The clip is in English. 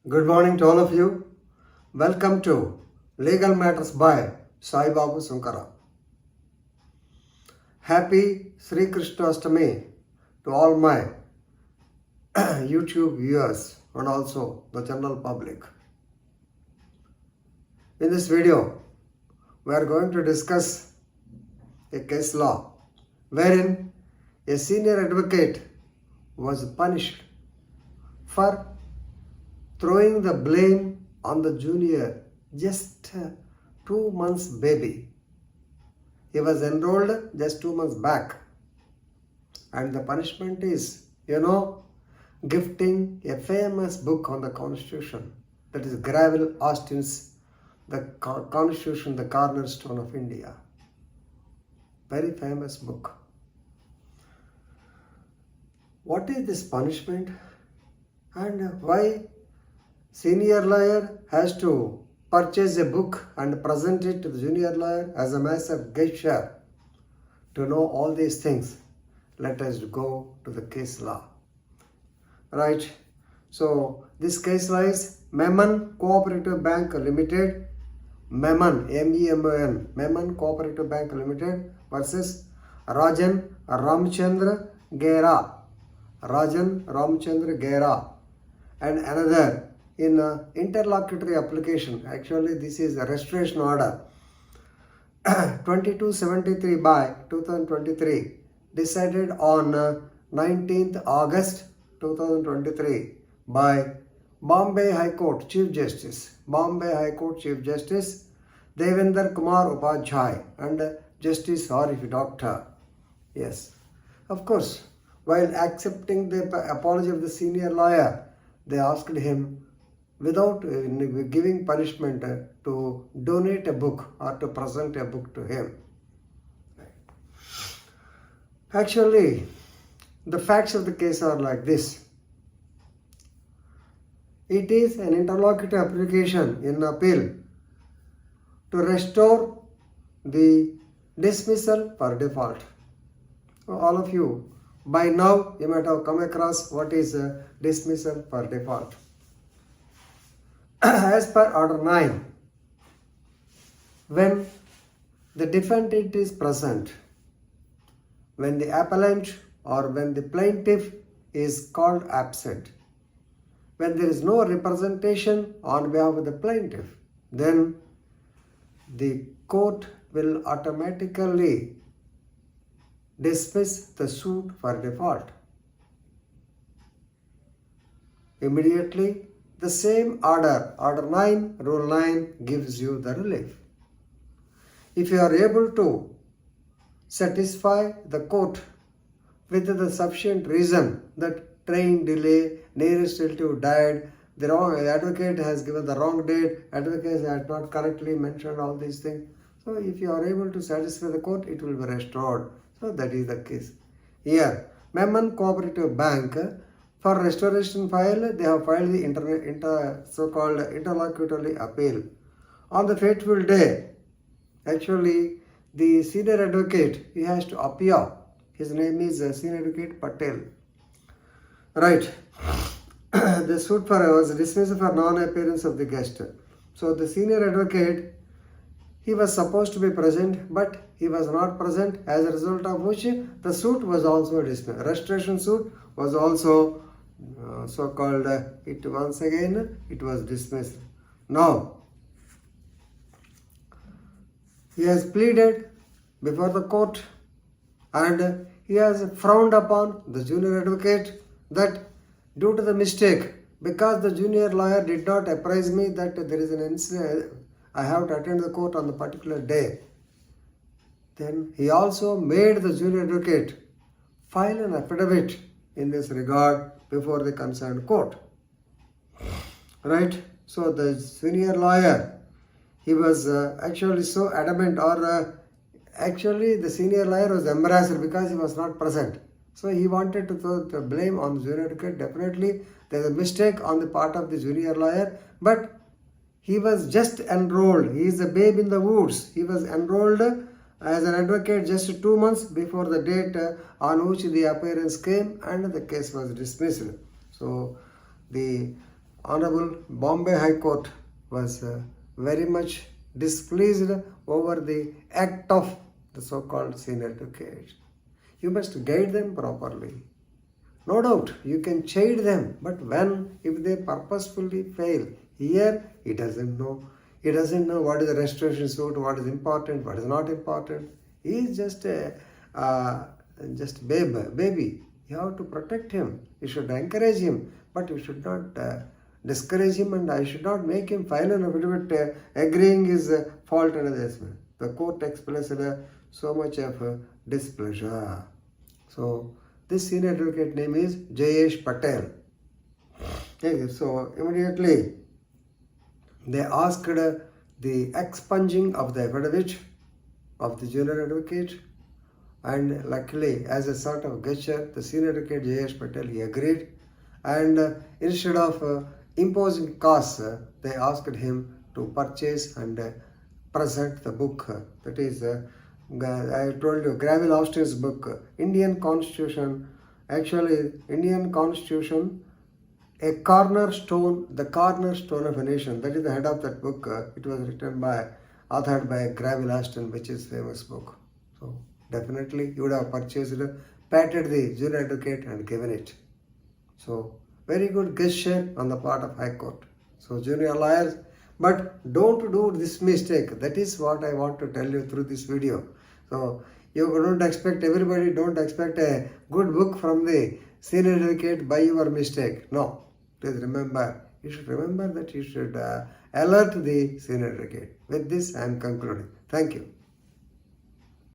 Good morning to all of you. Welcome to Legal Matters by Sai Babu Sunkara. Happy Sri Krishnastami to all my YouTube viewers and also the general public. In this video, we are going to discuss a case law wherein a senior advocate was punished for throwing the blame on the junior, just 2 months baby. He was enrolled just 2 months back, and the punishment is, gifting a famous book on the Constitution, that is Gravel Austin's The Constitution, the Cornerstone of India. Very famous book. What is this punishment, and why senior lawyer has to purchase a book and present it to the junior lawyer as a massive gesture? To know all these things, let us go to the case law. Right. So this case law is Memon Cooperative Bank Limited, Memon, M-E-M-O-N, Memon Cooperative Bank Limited versus Rajan Ramchandra Gera, Rajan Ramchandra Gera, and another in interlocutory application. Actually, this is a restoration order 2273 by 2023, decided on 19th August 2023 by Bombay High Court Chief Justice, Devendra Kumar Upadhyay and Justice Harif Doctor. Yes, of course, while accepting the apology of the senior lawyer, they asked him, without giving punishment, to donate a book or to present a book to him. Actually, the facts of the case are like this. It is an interlocutory application in appeal to restore the dismissal for default. All of you, by now, you might have come across what is dismissal for default. As per Order 9, when the defendant is present, when the appellant or when the plaintiff is called absent, when there is no representation on behalf of the plaintiff, then the court will automatically dismiss the suit for default. Immediately, the same order, Order 9, Rule 9, gives you the relief. If you are able to satisfy the court with the sufficient reason that train delay, nearest relative died, the advocate has given the wrong date, advocate has not correctly mentioned all these things. So if you are able to satisfy the court, it will be restored. So that is the case. Here, Memon Cooperative Bank, for restoration file, they have filed the so-called interlocutory appeal. On the fateful day, actually, the senior advocate, he has to appear. His name is Senior Advocate Patel. Right. The suit was dismissed for non-appearance of the guest. So the senior advocate, he was supposed to be present, but he was not present, as a result of which the suit was also dismissed. Restoration suit was also so-called, it was dismissed. Now, he has pleaded before the court and he has frowned upon the junior advocate that due to the mistake, because the junior lawyer did not apprise me that there is an incident, I have to attend the court on the particular day. Then he also made the junior advocate file an affidavit in this regard before the concerned court. Right? So the senior lawyer, he was actually so adamant, or actually the senior lawyer was embarrassed because he was not present. So he wanted to throw the blame on the junior advocate. Definitely there is a mistake on the part of the junior lawyer, but he was just enrolled. He is a babe in the woods. He was enrolled as an advocate just 2 months before the date on which the appearance came, and the case was dismissed. So the Honorable Bombay High Court was very much displeased over the act of the so-called senior advocate. You must guide them properly. No doubt, you can chide them, but if they purposefully fail, here he doesn't know. He doesn't know what is the restoration suit, what is important, what is not important. He is just a baby. You have to protect him. You should encourage him, but you should not discourage him, and I should not make him file an affidavit agreeing his fault and assessment. The court expressed so much of displeasure. So this senior advocate name is Jayesh Patel. Okay, so immediately they asked the expunging of the affidavit of the junior advocate, and luckily, as a sort of gesture, the senior advocate Jayesh Patel, he agreed, and instead of imposing costs, they asked him to purchase and present the book. That is, I told you, Graville Austin's book, Indian Constitution. Actually, Indian Constitution, a cornerstone, the cornerstone of a nation. That is the head of that book. It was authored by Graville Austin, which is famous book. So definitely you would have purchased, patted the junior advocate and given it. So very good gesture on the part of High Court. So junior lawyers, but don't do this mistake. That is what I want to tell you through this video. So you don't expect a good book from the senior advocate by your mistake. No, please remember. You should remember that you should alert the senior advocate. With this, I am concluding. Thank you.